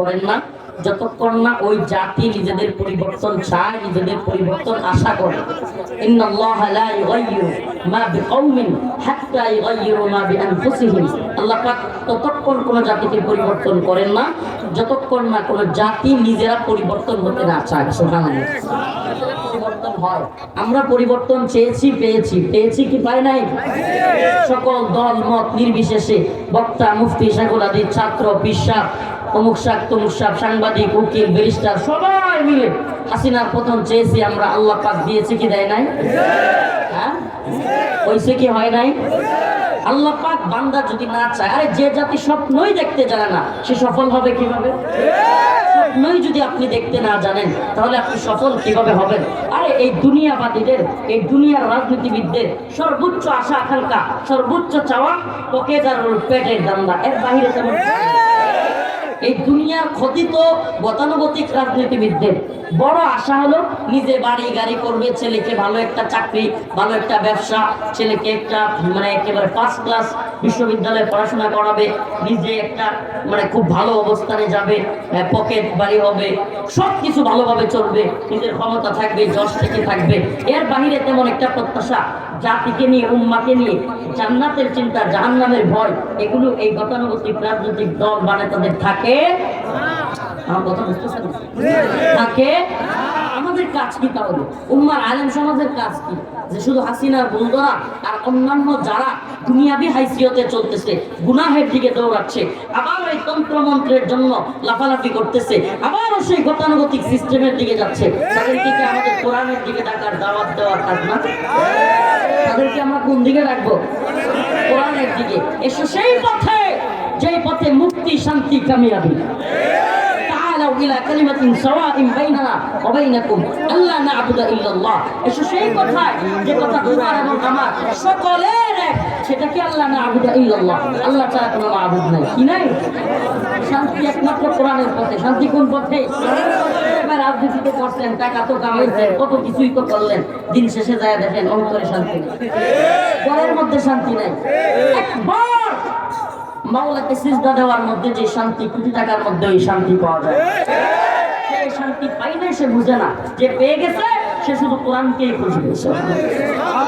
করেন না যতক্ষণ না ওই জাতি নিজেদের পরিবর্তন চায়, নিজেদের পরিবর্তন আশা করে। ইন্নাল্লাহা লা ইউগাইয়িরু মা বিকওমিন হাত্তা ইউগাইয়িরু মা বিআনফুসিহিম। আল্লাহ পাক ততক্ষণ কোন জাতিকে পরিবর্তন করেন না যতক্ষণ না কোন জাতি নিজেরা পরিবর্তন হতে না চায়। সুবহানাল্লাহ। পরিবর্তন হয়, আমরা পরিবর্তন চেয়েছি, পেয়েছি কি পাই নাই? সকল দল মত নির্বিশেষে বক্তা, মুফতি, শাইখুল হাদিস, ছাত্র, পিশাব, অমুক শাক, তমুক শাক, সাংবাদিক, উকিল, ব্যারিস্টার সবাই মিলে হাসিনার পতন চেয়েছি আমরা। আল্লাহ পাক দিয়েছে কি দেয় নাই? হ্যাঁ, হইছে কি হয় নাই? আল্লাহ পাক বান্দা যদি না চায়, আরে যে জাতি স্বপ্নই দেখতে জানে না সে সফল হবে কিভাবে? স্বপ্নই যদি আপনি দেখতে না জানেন তাহলে আপনি সফল কিভাবে হবেন? আরে এই দুনিয়াবাদীদের, এই দুনিয়ার রাজনীতিবিদদের সর্বোচ্চ আশা আকাঙ্ক্ষা, সর্বোচ্চ চাওয়া পকেট আর পেটের দান্দা, এর বাহিরে তেমন। এই দুনিয়ার খোদিত গতানুগতিক রাজনীতিবিদদের বড় আশা হলো নিজে বাড়ি গাড়ি করবে, ছেলেকে ভালো একটা চাকরি, ভালো একটা ব্যবসা, ছেলেকে একটা একেবারে ফার্স্ট ক্লাস বিশ্ববিদ্যালয়ে পড়াশোনা করাবে, নিজে একটা খুব ভালো অবস্থানে যাবে, পকেট বাড়ি হবে, সব কিছু ভালোভাবে চলবে, নিজের ক্ষমতা থাকবে, যশ থেকে থাকবে। এর বাহিরে তেমন একটা প্রত্যাশা জাতিকে নিয়ে, উম্মাকে নিয়ে, জান্নাতের চিন্তা, জাহান্নামের ভয়, এগুলো এই গতানুগতিক রাজনৈতিক দল নেতাদের থাকে। আমার কথা বুঝতেছেন? থাকে। আমাদের কাজ কি তাহলে? উম্মার আলেম সমাজের কাজ কি? যে শুধু হাসিনার বন্ধুরা আর অন্যান্য যারা দুনিয়াবি হাইসিয়তে চলতেছে, গুনাহের দিকে দৌড়াচ্ছে, আবার ওই তন্ত্রমন্ত্রের জন্য লাফালাফি করতেছে, আবারও সেই গতানুগতিক সিস্টেমের দিকে যাচ্ছে, তাদেরকে কি আমাদের কোরআনের দিকে ডাকার, দাওয়াত দেওয়ার কাজ না? তাদেরকে আমরা কোন দিকে রাখবো? কোরআনের দিকে। এসো সেই পথে, যেই পথে মুক্তি, শান্তি, কামিয়াবি। তাআলাউ ইলা কালিমাতিন সাওয়াইন বাইনানা ওয়া বাইনাকুম আল্লা না'বুদা ইল্লাল্লাহ। এসো সেই কথায়, যে কথা তোমার এবং আমার সকলের এক, সেটা কি আল্লাহ না'বুদা ইল্লাল্লাহ, আল্লাহ ছাড়া কোনো মাবুদ নাই। কি নাই? শান্তি একমাত্র কোরআনের পথে। শান্তি কোন পথে? রাজনীতিতে করছেন, টাকা তো কামাইছেন, কত কিছুই তো করলেন, দিন শেষে যায় দেখেন অন্তরে শান্তি নেই, ঘরের মধ্যে শান্তি নাই। একবার মাওলাকে সিজদা দেওয়ার মধ্যে যে শান্তি, কোটি টাকার মধ্যে ওই শান্তি পাওয়া যায়। সেই শান্তি পাই না, সে বুঝে না। যে পেয়ে গেছে সে শুধু কোরআনকেই খুঁজবে।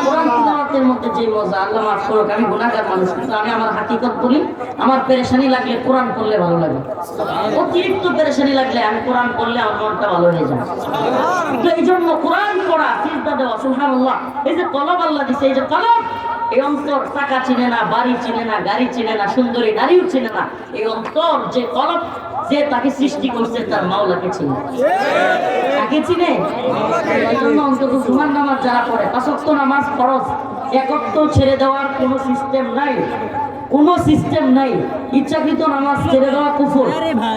কোরআন তিলাওয়াতের মধ্যে যে মজা, আল্লাহ মাফ করুক, আমি গুনাহগার মানুষ, কিন্তু আমি আমার হাকিকত বলি, আমার পেরেশানি লাগলে কোরআন পড়লে ভালো লাগে। অতিরিক্ত পেরেশানি লাগলে আমি কোরআন পড়লে আমার মনটা ভালো হয়ে যায়। তো এই জন্য কোরআন পড়া, সিজদা দেওয়া, সুবহানাল্লাহ। এই যে কলব আল্লাহ দিছে, এই যে কলব, এই অন্তর টাকা চিনে না, বাড়ি চিনে না, গাড়ি চিনে না, সুন্দরী নারীও চিনে না। এই অন্তর, যে কলব, যে তাকে সৃষ্টি করছে তার মাওলাকে চিনে। তাকে চিনে। এই জন্য অন্তত জুমার নামাজ যারা পড়ে, ৫ ওয়াক্ত নামাজ ফরজ, এক ওয়াক্ত ছেড়ে দেওয়ার কোনো সিস্টেম নাই, কোনো সিস্টেম নাই। ইচ্ছাকৃত নামাজ ছেড়ে দেওয়া কুফর।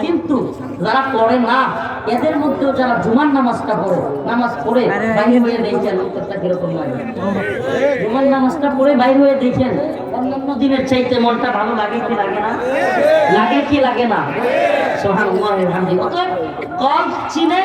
কিন্তু যারা পড়ে না, এদের মধ্যেও যারা জুমার নামাজটা পড়ে, নামাজ পড়ে বাইরে হয়ে দেখেন উত্তরটা কিরকম লাগে। জুমার নামাজটা পড়ে বাইরে হয়ে দেখেন অন্যান্য দিনের চাইতে মনটা ভালো লাগে কি লাগে না? লাগে কি লাগে না? সুবহানাল্লাহ, আলহামদুলিল্লাহ। অতএব কলব চিনে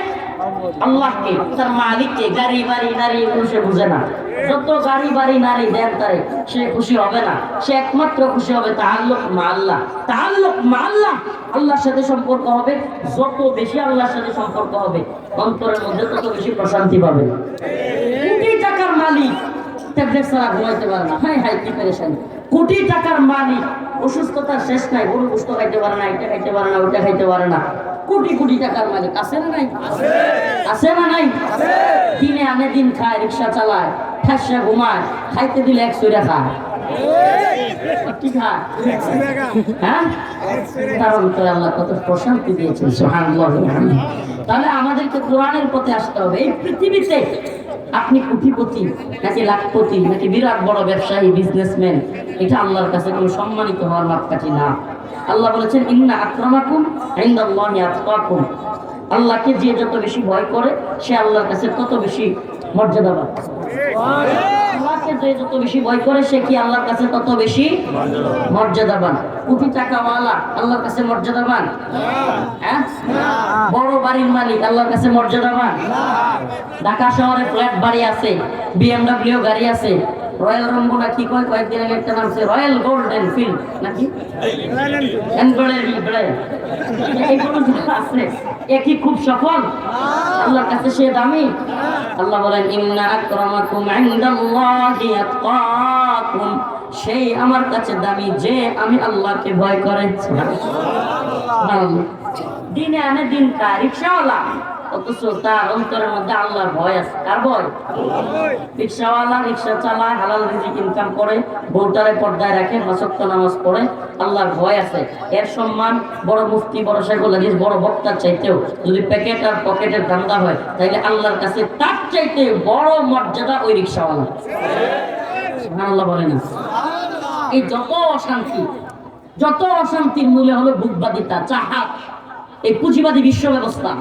আল্লাহকে, তার মালিককে। গাড়ি বাড়ি নারী এগুলো সে বুঝে না। যত গাড়ি বাড়ি নারী দেন তারে, সে খুশি হবে না। সে একমাত্র খুশি হবে তাআল্লুক মা আল্লাহ। তাআল্লুক মা আল্লাহ, আল্লাহর সাথে সম্পর্ক হবে। যত বেশি আল্লাহর সাথে সম্পর্ক হবে, অন্তরের মধ্যে তত বেশি প্রশান্তি পাবে। কোটি টাকার মালিক ট্যাবলেট ছাড়া ঘুমাইতে পারে না। হাই হাই, কি পেরেশানি। কোটি টাকার মালিক অসুস্থতার শেষ নাই, গরু গোশত খাইতে পারে না, এটা খাইতে পারে না, ওটা খাইতে পারে না। কোটি কোটি টাকার মালিক আছে না নাই? আছে না নাই? দিনে আনে দিন খায়, রিক্সা চালায়, ঠাসা ঘুমায়, খাইতে দিলে 100 টাকা খায়। কি খায়? হ্যাঁ, তার অন্তরে আল্লাহ কত প্রশান্তি দিয়েছেন। সুবহানাল্লাহ। তাহলে আমাদেরকে কোরআনের পথে আসতে হবে। এই পৃথিবীতে আপনি কোটিপতি নাকি লাখপতি নাকি বিরাট বড় ব্যবসায়ী, বিজনেসম্যান, এটা আল্লাহর কাছে কোনো সম্মানিত হওয়ার মাপকাঠি না। আল্লাহ বলেছেন, ইন্না আকরামাকুম ইনদাল্লাহি আতকাকুম। আল্লাহকে যে যত বেশি ভয় করে সে আল্লাহর কাছে তত বেশি মর্যাদাবান। আল্লাহকে যে যত বেশি ভয় করে সে কি আল্লাহর কাছে তত বেশি মর্যাদাবান। কোটি টাকাওয়ালা আল্লাহর কাছে মর্যাদাবান? হ্যাঁ। বড় বাড়ির মালিক আল্লাহর কাছে মর্যাদাবান? ঢাকা শহরে ফ্ল্যাট বাড়ি আছে, BMW গাড়ি আছে, রয়্যাল রঙ্গনা কি কয়, কয়েকদিন আগে একটা নাম আছে রয়্যাল গোল্ডেন ফিল্ড নাকি এইগুলো আছে, এ কি খুব সফল? আল্লাহর কাছে সে দামি? আল্লাহ বলেন ইন্না আকরামাকুম ইনদাল্লাহি আতকাকুম, সেই আমার কাছে দামি যে আমি আল্লাহকে ভয় করে। সুবহানাল্লাহ। দিনে আনে দিন খায় রিকশাওয়ালা, অথচ তার অন্তরের মধ্যে আল্লাহর ভয় আছে। কার ভয়? রিকশাওয়ালা রিকশা চালায়, হালাল রিজিক ইনকাম করে, বউটারে পর্দায় রাখে, পাঁচ ওয়াক্ত নামাজ পড়ে, আল্লাহর ভয় আছে। এর সম্মান বড় মুফতি, বড় শাইখুল হাদিস, বড় বক্তার চাইতেও যদি প্যাকেট আর পকেটের ধান্দা হয়, তাইলে আল্লাহর কাছে তার চাইতে বড় মর্যাদা ওই রিকশাওয়ালা। সুবহানাল্লাহ বলেন। এই যত অশান্তির মূলে হলো ভোগবাদিতা, চাহাত, এই পুঁজিবাদী বিশ্ব ব্যবস্থা।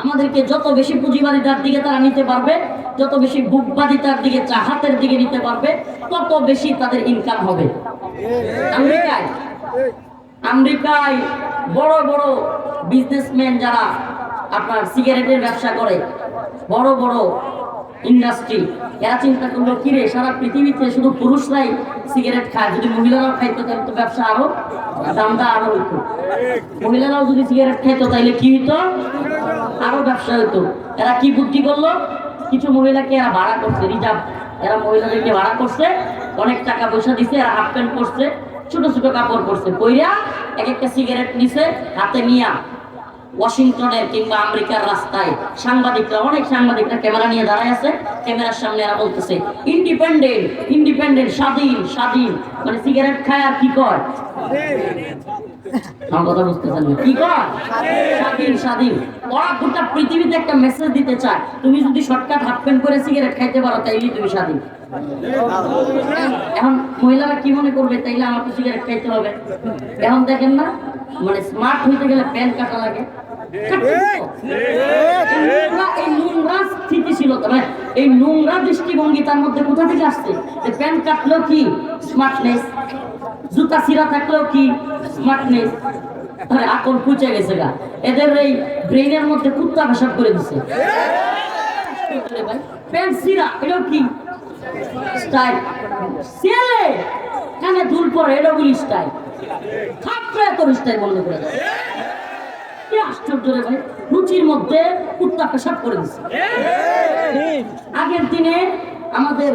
আমাদেরকে যত বেশি পুঁজিবাদিতার দিকে তারা নিতে পারবে, যত বেশি ভোগবাদিতার দিকে, চাহাতের দিকে নিতে পারবে, তত বেশি তাদের ইনকাম হবে। আমেরিকায় বড় বড় বিজনেসম্যান যারা আপনার সিগারেটের ব্যবসা করে, বড় বড় ইন্ডাস্ট্রি, এরা চিন্তা করলো কিরে সারা পৃথিবীতে শুধু পুরুষরাই সিগারেট খায়, যদি মহিলারাও খাইতো তাহলে তো ব্যবসা আরো দামটা আরো হইতো। মহিলারাও যদি সিগারেট খাইতো তাহলে কি হইতো? আরো ব্যবসা হইতো। এরা কি বুদ্ধি করলো, কিছু মহিলাকে এরা ভাড়া করছে, রিজার্ভ, এরা মহিলাদেরকে ভাড়া করছে, অনেক টাকা পয়সা দিছে, এরা হাফ প্যান্ট পরছে, ছোট ছোট কাপড় পরছে, কইরা এক একটা সিগারেট নিছে হাতে নিয়া ওয়াশিংটনের কিংবা আমেরিকার রাস্তায় অনেক সাংবাদিকরা ক্যামেরা নিয়ে দাঁড়ায় আছে, ক্যামেরার সামনে এরা বলতেছে ইন্ডিপেন্ডেন্ট, স্বাধীন, মানে সিগারেট খায় আর কি কয়, আমার কথা বুঝতেছেন না, কি কয়? স্বাধীন। ওরা গোটা পৃথিবীতে একটা মেসেজ দিতে চায়, তুমি যদি শর্টকাট হাফ প্যান্ট করে সিগারেট খাইতে পারো তাইলেই তুমি স্বাধীন। এখন মহিলারা কি মনে করবে, তাইলে আমাকে সিগারেট খাইতে হবে। এখন দেখেন না, মানে স্মার্ট হইতে গেলে প্যান্ট কাটা লাগে। এই নোংরা স্থিতিশীলতা, মানে এই নোংরা দৃষ্টিভঙ্গি তার মধ্যে কোথা থেকে আসছে? প্যান্ট কাটলেও কি স্মার্টনেস, জুতা ছিঁড়া থাকলেও কি স্মার্টনেস। আকল পুচে গেছে গা, এদের এই ব্রেইনের মধ্যে কুত্তা পেশাব করে দিছে। প্যান্ট ছিঁড়া এটাও কি স্টাইল, ছেলে কানে দুল পরে এটাও বলি স্টাইল, থাকলে তোর স্টাইল বন্ধ করে দেয়। আশ্চর্য রে ভাই, রুচির মধ্যে কুত্তা পেশাব করে দিচ্ছে। আগের দিনে আমাদের,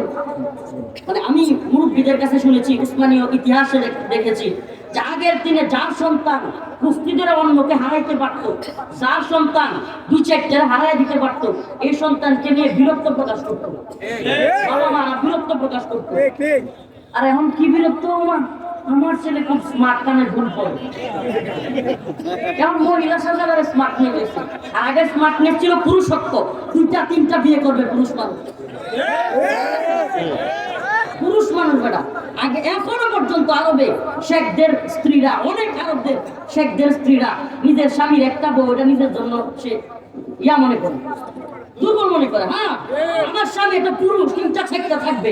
মানে আমি মুরব্বীদের কাছে শুনেছি, উসমানীয় ইতিহাসে দেখেছি যে আগের দিনে যার সন্তান কুস্তি ধরে অন্যকে হারাইতে পারত, যার সন্তান দুই চারটে হারাই দিতে পারত, এই সন্তানকে নিয়ে বিরক্ত প্রকাশ করত, বাবা মারা বিরক্ত প্রকাশ করত। আর এখন কি বিরক্ত, আমার ছেলে খুব স্মার্ট, কানে ভুল পড়ে। এখন মহিলা সাজারে স্মার্ট নিয়ে গেছে, আর আগে স্মার্টনেস ছিল পুরুষত্ব, দুইটা তিনটা বিয়ে করবে পুরুষ মানুষ বেটা। আগে এখনো পর্যন্ত আরবে শেখদের স্ত্রীরা, অনেক আরবদের শেখদের স্ত্রীরা নিজের স্বামীর একটা বউ, এটা নিজের জন্য সে ইয়া মনে করে, দুর্বল মনে করে। হ্যাঁ, আমার স্বামী একটা পুরুষ, তিনটা শেখটা থাকবে,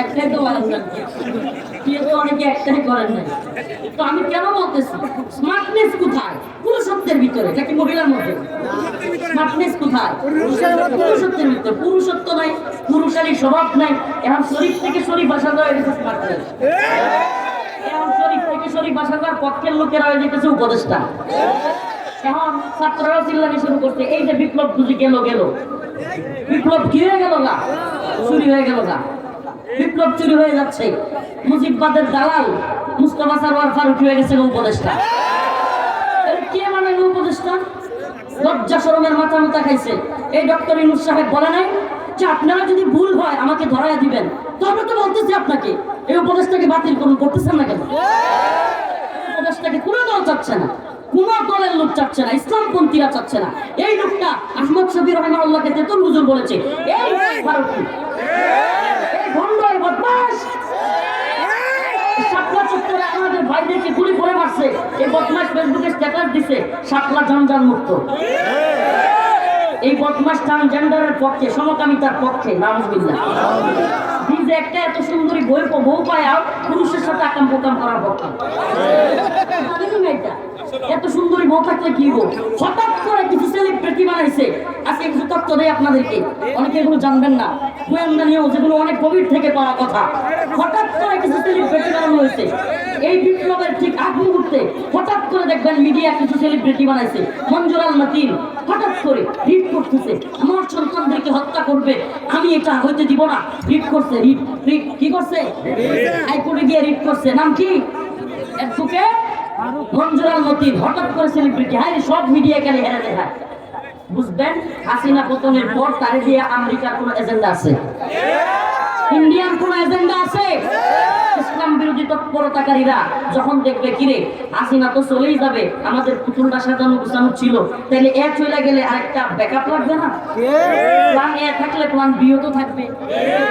একটাই তো অনেকে একটাই করেন নাই। তো আমি কেন বলতেছি স্মার্টনেস কোথায়? পুরুষত্বের ভিতরে, নাকি মহিলার মধ্যে? স্মার্টনেস কোথায়? পুরুষত্বের ভিতরে। পুরুষত্ব নাই, পুরুষালী স্বভাব নাই। এখন শরীফ থেকে শরীফ আসা যাওয়া গেছে স্মার্টনেস। এখন শরীফ থেকে শরীফ আসা যাওয়ার পক্ষের লোকেরা হয়ে যেতেছে উপদেষ্টা। এখন ছাত্ররাও চিল্লানি শুরু করছে, এই যে বিপ্লব বুঝি গেল, বিপ্লব কি হয়ে গেল না, চুরি হয়ে গেল না, বিপ্লব চুরি হয়ে যাচ্ছে। মুজিববাদের দালাল মুস্তাফা সরওয়ার ফারুকী হয়ে গেছে উপদেষ্টা। কে মানে উপদেষ্টা? লজ্জা শরমের মাথা মুতা খাইছে। এই ডক্টর ইউনূস সাহেব বলে নাই যে আপনারা যদি ভুল হয় আমাকে ধরাইয়া দিবেন? তবে তো বলতেছি আপনাকে, এই উপদেষ্টাকে বাতিল করুন, করতেছেন না কেন? উপদেষ্টাকে কোনো দল চাচ্ছে না, কোন দলের লোক চাচ্ছে না, ইসলামপন্থীরা চাচ্ছে না। এই লোকটা আহমদ শফি রহমানুল্লাহকে তেতুল হুজুর বলেছে, এই ফারুকী, এই ভণ্ড, এই বদমাশ, শাপলা চত্বরে আমাদের ভাইদেরকে গুলি করে মারছে। এই বদমাশ ফেসবুকে স্ট্যাটাস দিছে শাপলা জঞ্জাল মুক্ত। এই বদমাশ ট্রান্সজেন্ডারের পক্ষে, সমকামিতার পক্ষে, নাউজুবিল্লাহ। নিজে একটা এত সুন্দরী বউ পায় পুরুষের সাথে আকাম বোকাম করার পক্ষে। এত সুন্দরী বউ থাকলে কি বউ? হঠাৎ করে কিছু সেলিব্রিটি বানাইছে, আজকে কিছু তথ্য দেয় আপনাদেরকে, অনেকে এগুলো জানবেন না, গোয়েন্দা নিয়েও যেগুলো অনেক গভীর থেকে পাওয়া কথা। হঠাৎ করে কিছু সেলিব্রিটি বানানো হয়েছে, এই বিপ্লবের ঠিক আগ মুহূর্তে হঠাৎ করে দেখবেন মিডিয়া কিছু সেলিব্রিটি বানাইছে। মঞ্জুরাল মাতিন হঠাৎ করে রিট করতেছে, আমার সন্তানদেরকে হত্যা করবে, আমি এটা হইতে দিব না। রিট করছে, রিট কি করছে? হাইকোর্টে গিয়ে রিট করছে। নাম কি? অ্যাডভোকেট মঞ্জুরাল মতিন। হঠাৎ করে সেলিব্রিটি, হ্যাঁ সব মিডিয়া এখানে হেরে দেখায়। বুঝবেন হাসিনা পতনের পর তারে দিয়ে আমেরিকার কোন এজেন্ডা আছে, ইন্ডিয়ান কোন এজেন্ডা আছে? ইসলাম বিরোধী তৎপরতাকারীরা যখন দেখবে কিরে হাসিনা তো চলেই যাবে, আমাদের পুতুলটা সাজানো গুছানো ছিল, তাহলে এ চলে গেলে আরেকটা ব্যাকআপ লাগবে না? প্ল্যান এ থাকলে প্ল্যান বিও তো থাকবে।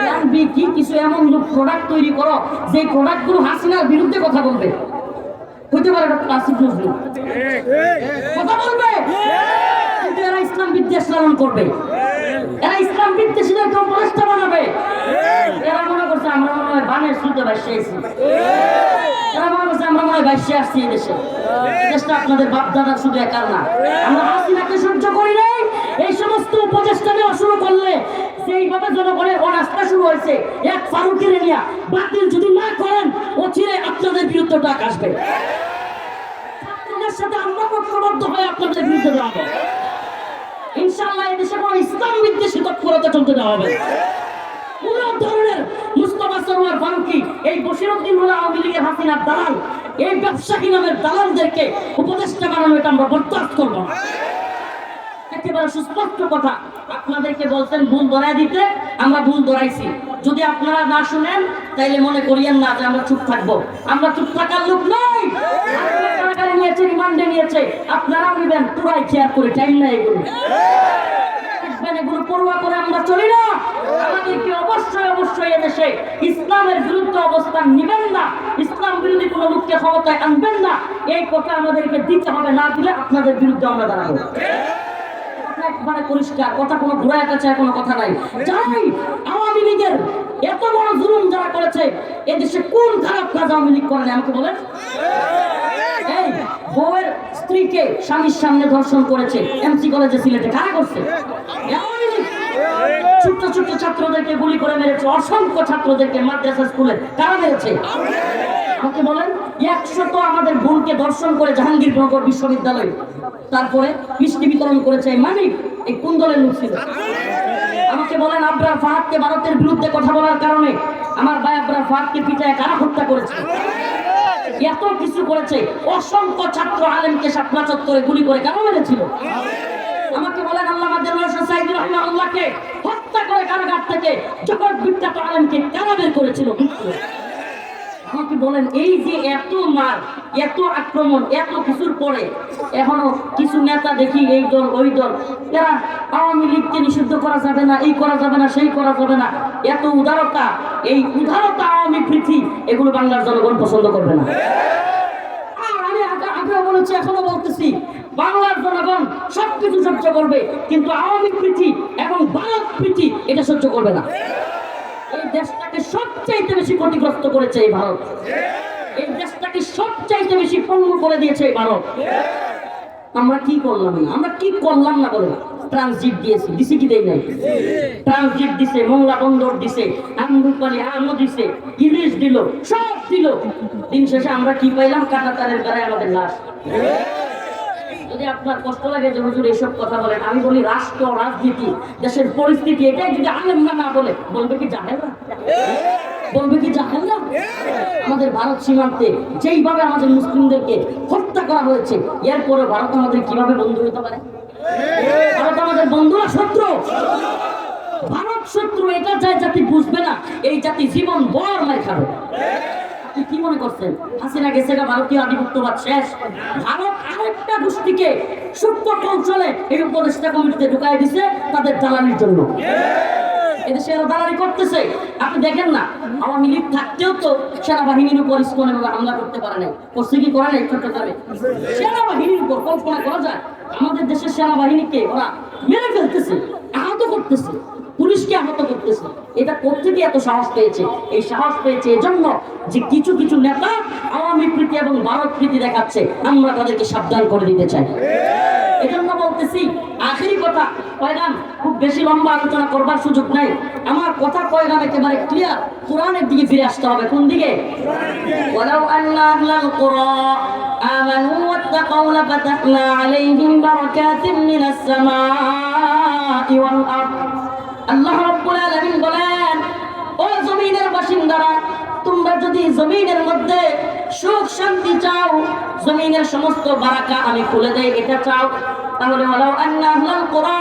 প্ল্যান বি কি? কিছু এমন লোক প্রোডাক্ট তৈরি করো যে প্রোডাক্টগুলো হাসিনার বিরুদ্ধে কথা বলবে। হইতে পারে ডক্টর আসিফ নজরুল কথা বলবে, কিন্তু এরা ইসলাম বিদ্বেষ লালন করবে, এরা ইসলাম বিদ্বেষীদেরকে উপদেষ্টা বানাবে। এরা মনে করছে আমরা মনে হয় বানের শুনতে ভাসিয়ে আসছি, এরা মনে করছে আমরা মনে হয় ভাসিয়ে আসছি এই দেশে। দেশটা আপনাদের বাপদাদার শুধু একার না, আমরা হাসিনাকে সহ্য করি নাই। এই সমস্ত উপদেষ্টা নেওয়া শুরু করলে সেইভাবে জনগণের অনাস্থা শুরু হয়েছে। এক ফারুকের নিয়া বাতিল যদি না করেন অচিরে আপনাদের বিরুদ্ধে ডাক আসবে, ছাত্রদের সাথে আমরা ঐক্যবদ্ধ হয়ে আপনাদের বিরুদ্ধে দাঁড়াবো। ইনশাআল্লাহ এই দেশে কোনো ইসলাম বিদ্বেষী তৎপরতা চলতে দেওয়া হবে। পুরো ধরনের মুস্তাফা সরওয়ার ফারুকী, এই বশিরউদ্দিন হলো আওয়ামী লীগের হাসিনার দালাল, এই ব্যবসায়ী নামের দালালদেরকে উপদেষ্টা বানানো এটা আমরা বরদাস্ত করব না। একেবারে সুস্পষ্ট কথা, আপনাদেরকে বলতেন ভুল ধরায় দিতে, আমরা ভুল ধরাইছি। যদি আপনারা না শুনেন তাইলে মনে করিয়েন না যে আমরা চুপ থাকবো, আমরা চুপ থাকার লোক নই। কারাগারে নিয়েছে, রিমান্ডে নিয়েছে, আপনারাও নিবেন, পুরাই খেয়াল করে, টাইম নাই এগুলো এগুলো পড়ুয়া করে আমরা চলি না। আমাদেরকে অবশ্যই অবশ্যই এদেশে ইসলামের বিরুদ্ধে অবস্থান নিবেন না, ইসলাম বিরোধী কোনো লোককে ক্ষমতায় আনবেন না, এই কথা আমাদেরকে দিতে হবে। না দিলে আপনাদের বিরুদ্ধে আমরা দাঁড়াবো। একবারে পরিষ্কার কথা, কোনো ঘোরায় কাছে কোনো কথা নাই। জানি আওয়ামী লীগের এত বড় জুলুম যারা করেছে, এদেশে কোন খারাপ কাজ আওয়ামী লীগ করে আমাকে বলেন? এই বউয়ের স্ত্রীকে স্বামীর সামনে ধর্ষণ করেছে এমসি কলেজে সিলেটে, কারা করছে? ছোট্ট ছোট্ট ছাত্রদেরকে গুলি করে মেরেছে, অসংখ্য ছাত্রদেরকে মাদ্রাসা স্কুলে কারা মেরেছে আমাকে বলেন? 100 আমাদের বোনকে ধর্ষণ করে জাহাঙ্গীরনগর বিশ্ববিদ্যালয়, তারপরে মিষ্টি বিতরণ করেছে মানিক, এই কোন দলের লোক ছিল আমাকে বলেন? আবরার ফাহাদকে ভারতের বিরুদ্ধে কথা বলার কারণে আমার ভাই আবরার ফাহাদকে পিটায় কারা হত্যা করেছে? এত কিছু করেছে, অসংখ্য ছাত্র আলেমকে শাপলা চত্বরে গুলি করে কেন মেরেছিল আমাকে বলেন? আল্লামা দেলোয়ার হোসেন সাঈদী রাহিমাহুল্লাহকে হত্যা করে কারাগার থেকে জগৎ বিখ্যাত আলেমকে কারা বের করেছিল আমাকে বলেন? এই যে এত মার, এত আক্রমণ, এত কিছুর পরে এখনো কিছু নেতা দেখি এই দল ওই দল, এরা আওয়ামী লীগকে নিষিদ্ধ করা যাবে না, এই করা যাবে না, সেই করা যাবে না, এত উদারতা, এই উদারতা আওয়ামী প্রীতি, এগুলো বাংলার জনগণ পছন্দ করবে না। আর আমি আগেও বলেছি, এখনো বলতেছি, বাংলার জনগণ সবকিছু সহ্য করবে, কিন্তু আওয়ামী প্রীতি এবং ভারত প্রীতি এটা সহ্য করবে না। এই দেশটাকে সবচাইতে বেশি ক্ষতিগ্রস্ত করেছে এই ভারত, এই দেশটাকে সবচাইতে বেশি পঙ্গু করে দিয়েছে এই ভারত। আমরা কি করলাম না, আমরা কি করলাম না বলে? ট্রানজিট দিয়েছি, দিছি কি দেই নাই? ট্রানজিট দিছে, মোংলা বন্দর দিছে, আমরুপালি আমও দিছে, ইলিশ দিল, সব দিল। দিন শেষে আমরা কি পাইলাম? কাটা তারের গায়ে আমাদের লাশ। যদি আপনার কষ্ট লাগে যে হুজুর এসব কথা বলেন, আমি বলি রাষ্ট্র, রাজনীতি, দেশের পরিস্থিতি, এটাই যদি আলেমরা না বলে, বলবে কি জাহেলরা? বলবে কি জাহেলরা? আমাদের ভারত সীমান্তে যেইভাবে আমাদের মুসলিমদেরকে হত্যা করা হয়েছে, এরপরে ভারত আমাদের কিভাবে বন্ধু হতে পারে? ভারত আমাদের বন্ধু না শত্রু? ভারত শত্রু, এটা যায় জাতি বুঝবে না, এই জাতি জীবন বর মার খাবে। কি মনে করছেন হাসিনা গেছে গা, ভারতীয় আধিপত্যবাদ শেষ? ভারত আরেকটা গোষ্ঠীকে সূক্ষ্ম কৌশলে এই উপদেষ্টা কমিটিতে ঢুকাই দিছে তাদের দালালির জন্য। এদেশে এরা দালালি করতেছে। আপনি দেখেন না, আওয়ামী লীগ থাকতেও তো সেনাবাহিনীর উপর ইস্কনের হামলা করতে পারে নাই, করছে কি করে নাই? চট্টগ্রামে সেনাবাহিনীর উপর কল্পনা করা যায়? আমাদের দেশের সেনাবাহিনীকে ওরা মেরে ফেলতেছে, আহত করতেছে, পুলিশকে আহত করতেছে। এটা কোত্থেকে এত সাহস পেয়েছে? এই সাহস পেয়েছে এজন্য যে কিছু কিছু নেতা আওয়ামী প্রীতি এবং ভারত প্রীতি দেখাচ্ছে, আমরা তাদেরকে সাবধান করে দিতে চাই। এজন্য বলতেছি, আখেরি কথা, পয়গাম খুব বেশি লম্বা আলোচনা করবার সুযোগ নাই। আমার কথা পয়গাম একেবারে ক্লিয়ার, কোরআনের দিকে ফিরে আসতে হবে। কোন দিকে? ওয়ালাউ আন্না আহলাল কুরা আমানু ওয়াত্তাকাউ লাফাতাহনা আলাইহিম বারাকাতিন মিনাস সামাই ওয়াল আরদ। আল্লাহ রাব্বুল আলামিন বলেন, ও জমিনের বাসিন্দারা, তোমরা যদি জমিনের মধ্যে সুখ শান্তি চাও, জমিনের সমস্ত বারাকা আমি খুলে দেই, এটা চাও, তাহলে ওয়ালাউ আন্না আহলাল কুরা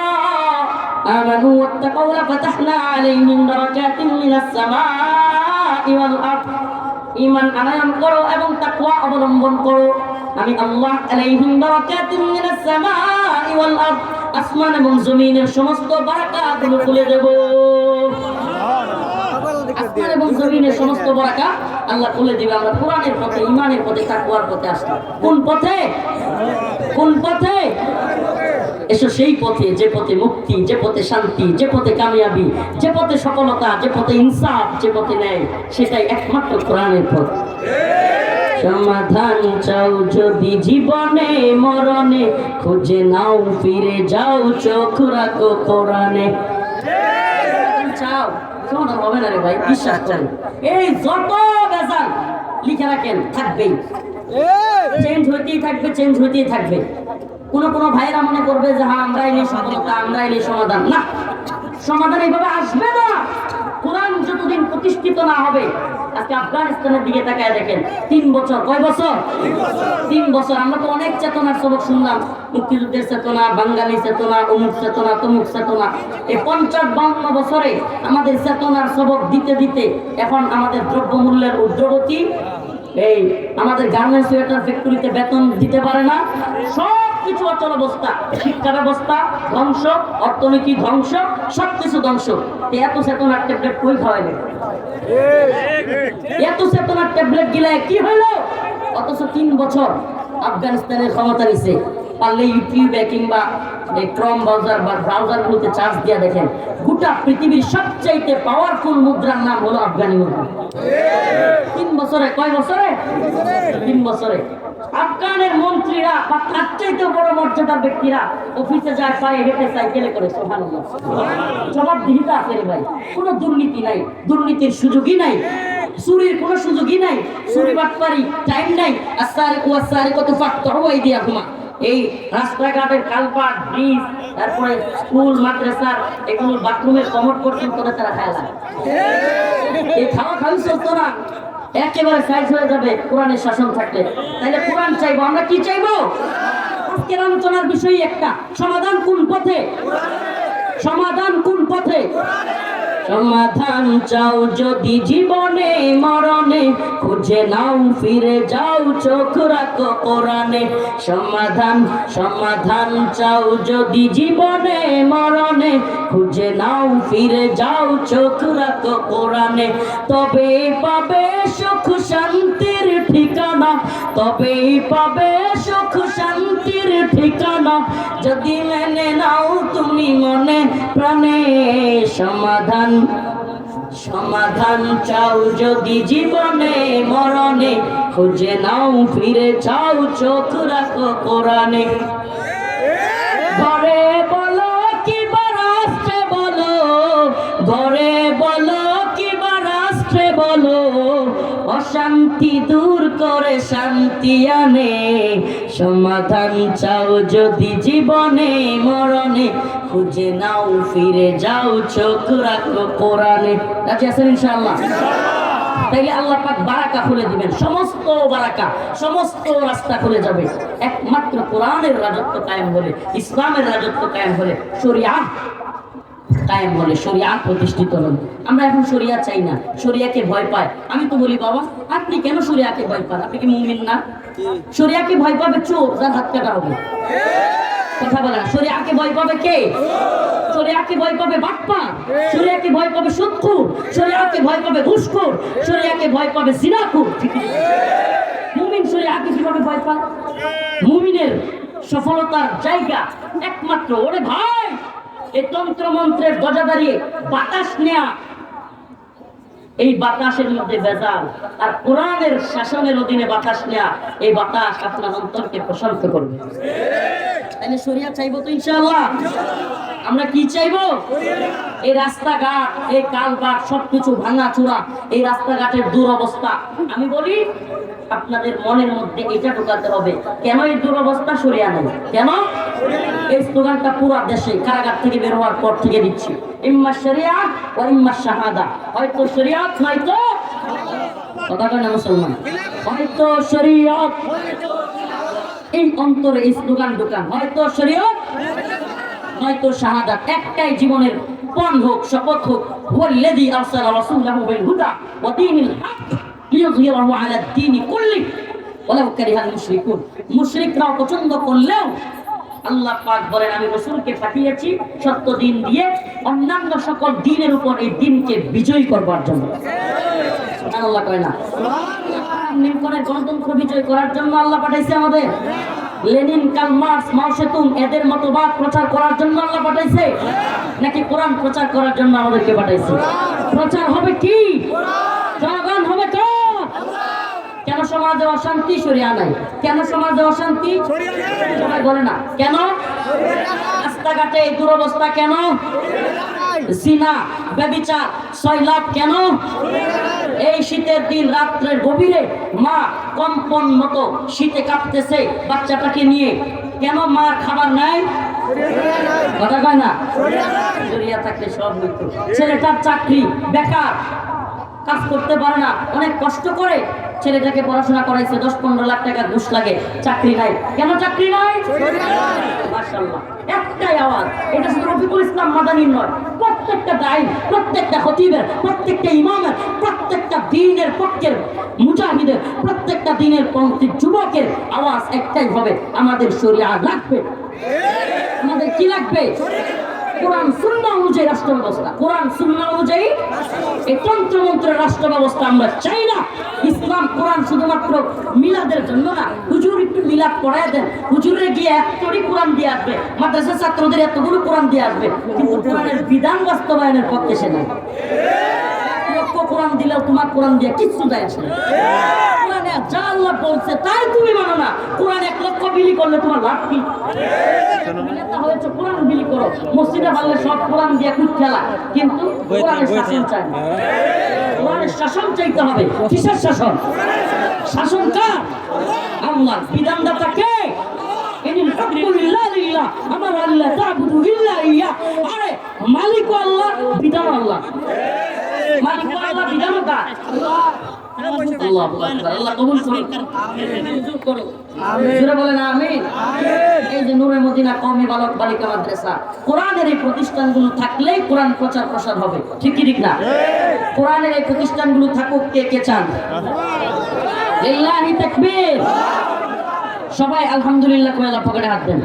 আমানু ওয়াত্তাকাউ লাফাতাহনা আলাইহিম বারাকাতিন মিনাস সামাই ওয়াল আরদ। ঈমান আনয়ন করো এবং তাকওয়া অবলম্বন করো, আমি আল্লাহ আলাইহিম বারাকাতিন মিনাস সামাই ওয়াল আরদ, আসমান এবং জমিনের সমস্ত বারাকাগুলো খুলে দেব। আসমান এবং জমিনের সমস্ত বারাকা আল্লাহ খুলে দিবে। আমরা কোরআনের পথে, ঈমানের পথে, তাকওয়ার পথে আসলাম। কোন পথে? কোন পথে? এসো সেই পথে, যে পথে মুক্তি, যে পথে শান্তি, যে পথে কামিয়াবি, যে পথে সফলতা, যে পথে ইনসাফ, যে পথে ন্যায়, সেটাই একমাত্র কোরআনের পথ। সমাধান চাও যদি জীবনে মরণে, খুঁজে নাও ফিরে যাও, চোখ রাখো কোরআনে। চাও, সমাধান হবে না রে ভাই, বিশ্বাস করেন। এই যত বেজাল লিখে রাখেন থাকবেই, চেঞ্জ হইতেই থাকবে, চেঞ্জ হইতেই থাকবে। কোন ভাইরা মনে করবে যে হ্যাঁ আমরা এলে সফলতা, আমরা এলে সমাধান। না, সমাধান এইভাবে আসবে না কোরআন যতদিন প্রতিষ্ঠিত না হবে। আজকে আফগানিস্তানের দিকে তাকায় দেখেন, 3 বছর, কয় বছর? 3 বছর। আমরা তো অনেক চেতনার সবক শুনলাম, মুক্তিযুদ্ধের চেতনা, বাঙালি চেতনা, অমুক চেতনা, তমুক চেতনা। এই 50-52 বছরে আমাদের চেতনার সবক দিতে দিতে এখন আমাদের দ্রব্যমূল্যের ঊর্ধ্বগতি, এই আমাদের গার্মেন্টস সোয়েটার ফ্যাক্টরিতে বেতন দিতে পারে না, সবকিছু অচল অবস্থা, শিক্ষা ব্যবস্থা ধ্বংস, অর্থনীতি ধ্বংস, সবকিছু ধ্বংস। এত চেতনার ট্যাবলেট কই খাওয়াইলে? এত চেতনার ট্যাবলেট গিলা কি হইলো? অথচ 3 বছর আফগানিস্তানের ক্ষমতা নিছে। পারলে ইউটিউবে কিংবা এই ক্রম ব্রাউজার গুলোতে চার্জ দিয়া দেখেন, গোটা পৃথিবীর সবচাইতে পাওয়ারফুল মুদ্রার নাম হলো আফগানি মুদ্রা। 3 বছরে, কয় বছরে? 3 বছরে। আফগানের মন্ত্রীরা বা তার চাইতে বড় মর্যাদার ব্যক্তিরা অফিসে যায় পায়ে হেঁটে, সাইকেলে করে। সুবহানাল্লাহ। জবাবদিহিতা আছে রে ভাই, কোনো দুর্নীতি নাই, দুর্নীতির সুযোগই নাই, চুরির কোনো সুযোগই নাই, চুরি বাটপারি টাইম নাই। আসারিকু আসারিকাতু ফাকতাহু আইদিয়াহুমা। এই রাস্তাঘাটের কালপাট, ব্রিজ, তারপরে স্কুল মাদ্রাসার এগুলোর বাথরুমের কমোড পর্যন্ত তারা খায় না। এই খাওয়া খাওয়ি চলতো না, একেবারে সাইজ হয়ে যাবে কোরআনের শাসন থাকলে। তাইলে কোরআন চাইবো, আমরা কি চাইবো? আজকের আলোচনার বিষয় একটা, সমাধান কোন পথে? সমাধান কোন পথে? সমাধান চাও যদি জীবনে মরণে, খুঁজে নাও ফিরে যাও, চোখ রাখো কোরআনে। সমাধান, সমাধান চাও যদি জীবনে মরণে, খুঁজে নাও ফিরে যাও, চোখ রাখো কোরআনে। তবে পাবে সুখ শান্তির ঠিকানা, তবে পাবে সুখ শান্তির ঠিকানা, যদি মেনে নাও তুমি মনে প্রাণে। সমাধান, সমাধান চাও যদি জীবনে মরণে, খুঁজে নাও ফিরে যাও, চোখ রাখো কোরআনে। ঘরে বলো কিবা রাষ্ট্রে বলো, ঘরে বলো কিবা রাষ্ট্রে বলো, অশান্তি দূর করে শান্তি আনে। সমাধান চাও যদি জীবনে মরণে, খুঁজে নাও ফিরে যাও, চোখ রাখো কোরআনে। রাজি আছেন ইনশাআল্লাহ? তাইলে আল্লাহ পাক বারাকা খুলে দিবেন, সমস্ত বারাকা, সমস্ত রাস্তা খুলে যাবে। একমাত্র কোরআনের রাজত্ব কায়েম হলে, ইসলামের রাজত্ব কায়েম হলে, শরিয়াহ কায়েম হলে, শরিয়াহ প্রতিষ্ঠিত হল। আমরা এখন শরিয়া চাই না, শরিয়াকে ভয় পায়। আমি তো বলি বাবা, আপনি কেন শরিয়াকে ভয় পান? আপনি কি মুমিন না? শরিয়াকে ভয় পাবে চোর, যার হাত কাটা হবে। কথা বলে না। শরিয়াকে ভয় পাবে কে? শরিয়াকে ভয় পাবে বাটপার, শরিয়াকে ভয় পাবে সুদখোর, শরিয়াকে ভয় পাবে ঘুষখোর, শরিয়াকে ভয় পাবে জিনাখোর। মুমিন শরিয়াকে কিভাবে ভয় পায়? মুমিনের সফলতার জায়গা একমাত্র, ওরে ভাই, এই তন্ত্র মন্ত্রের ধ্বজা দাঁড়িয়ে বাতাস নেয়া, এই বাতাসের মধ্যে ভেজাল, আর কোরআনের শাসনের অধীনে বাতাস নেয়া, এই বাতাস আপনার অন্তরকে প্রশান্ত করবে। তাহলে শরিয়া চাইবো তো ইনশাআল্লাহ। আমরা কি চাইবো? এই রাস্তাঘাট, এই কালভার্ট সবকিছু ভাঙা চূড়া, এই রাস্তাঘাটের দুরবস্থা। আমি বলি আপনাদের মনের মধ্যে এটা ঢোকাতে হবে, কেন এই দুরবস্থা? শরিয়া নেই। কেন? এই স্লোগানটা পুরো দেশে কারাগার থেকে বের হওয়ার পর থেকে দিচ্ছি, ইম্মা শরিয়াত ওয়া ইম্মা শাহাদা। হয়তো শরিয়াত নয়তো, কথা কয় না মুসলমান, হয়তো শরিয়ত। এই অন্তরে এই স্লোগান ঢোকান, হয়তো শরিয়ত নয়তো শাহাদাত। একটাই জীবনের পণ হোক, শপথ হোক, ওয়াল্লাযী আরসালা রাসূলাহু বিল হুদা ওয়া দীনিল হক লিইয়ুযহিরাহু আলা দ্বীনি কুল্লি ওয়ালাউ কারিহাল মুশরিকুন। মুশরিকরাও পছন্দ করলেও আল্লাহ পাক বলেন আমি রাসূলকে পাঠিয়েছি সত্য দিন দিয়ে অন্যান্য সকল দ্বীনের উপর এই দ্বীনকে বিজয়ী করবার জন্য। সুবহানাল্লাহ কয় না? লিঙ্কনের গণতন্ত্র বিজয় করার জন্য আল্লাহ পাঠাইছে আমাদের? লেনিন, কার্ল মার্কস, মাও সেতুং এদের মতবাদ প্রচার করার জন্য আল্লাহ পাঠাইছে? নাকি কোরআন প্রচার করার জন্য আমাদেরকে পাঠাইছে? প্রচার হবে কি? জনগণ হবে তো? কেন সমাজে অশান্তি? শরিয়া নাই। কেন সমাজে অশান্তি? সবাই বলে না কেন? রাস্তাঘাটে এই দুরবস্থা কেন? জিনা, ব্যভিচার, সয়লাভ কেন? এই শীতের দিন রাত্রের গভীরে মা কম্পন মতো শীতে কাঁপতেছে বাচ্চাটাকে নিয়ে, কেন মার খাবার নাই? কথা কয় না? শরিয়া থাকলে সব হইতো। ছেলেটার চাকরি, বেকার, কাজ করতে পারে না, অনেক কষ্ট করে ছেলেটাকে পড়াশোনা করাইছে, 10-15 লাখ টাকা ঘুষ লাগে, চাকরি নাই। কেন চাকরি নাই? মাশাআল্লাহ, একটাই আওয়াজ। এটা শুধু রফিকুল ইসলাম মাদানীর নয়, প্রত্যেকটা দায়ী, প্রত্যেকটা খতিবের, প্রত্যেকটা ইমামের, প্রত্যেকটা দ্বীনের পক্ষের মুজাহিদের, প্রত্যেকটা দ্বীনের পন্থী যুবকের আওয়াজ একটাই হবে, আমাদের শরিয়া লাগবে। আমাদের কি লাগবে? কোরআন সুন্নাহ অনুযায়ী রাষ্ট্র ব্যবস্থা। কোরআন সুন্নাহ অনুযায়ী এই তন্ত্রমন্ত্রের রাষ্ট্র ব্যবস্থা আমরা চাই না। ইসলাম কোরআন শুধুমাত্র মিলাদের জন্য না। হুজুর একটু মিলাদ পড়ায় দেন, হুজুরে গিয়ে এতটি কোরআন দিয়ে আসবে, মাদ্রাসা ছাত্রদের এতগুলো কোরআন দিয়ে আসবে, কিন্তু কোরআনের বিধান বাস্তবায়নের পক্ষে সে নাই। কোরআন দিলেও তোমার কোরআন দিয়ে কিচ্ছু যায় আসে না। কোরআনে যা আল্লাহ বলছে তাই তুমি মানো না। কোরআন 1 লক্ষ বিলি করলে তোমার লাভ কি? হয়েছে কোরআন বিলি করো, মসজিদে পারলে সব কোরআন দিয়ে খুব খেলা, কিন্তু কোরআনের শাসন চাই না। কোরআনের শাসন চাইতে হবে। কিসের শাসন? শাসন কার? আল্লাহ। বিধানদাতা কে? ইনিল হুকমু লিল্লাহ, আমার আল্লাহ তা'বুদু ইল্লা ইয়া। আরে মালিক আল্লাহ, বিধান আল্লাহ। মালিক আল্লাহ, বিধান আল্লাহ। আল্লাহ কবুল করুন। আমিন বলেন আমিন। এই যে নূরে মদিনা কওমি বালক বালিকা মাদ্রাসা, কোরআনের এই প্রতিষ্ঠানগুলো থাকলেই কোরআন প্রচার প্রসার হবে। ঠিক কি ঠিক না? কোরআনের এই প্রতিষ্ঠানগুলো থাকুক, কে কে চান? লিল্লাহি তাকবীর। সবাই আলহামদুলিল্লাহ করে আল্লাহ পকেটে হাত দেন।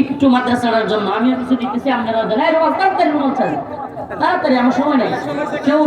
একটু মাদ্রাসার জন্য আমি কিছু দিতেছি, আপনারা তাড়াতাড়ি বলছেন, তাড়াতাড়ি, আমার সময় নেই। কেউ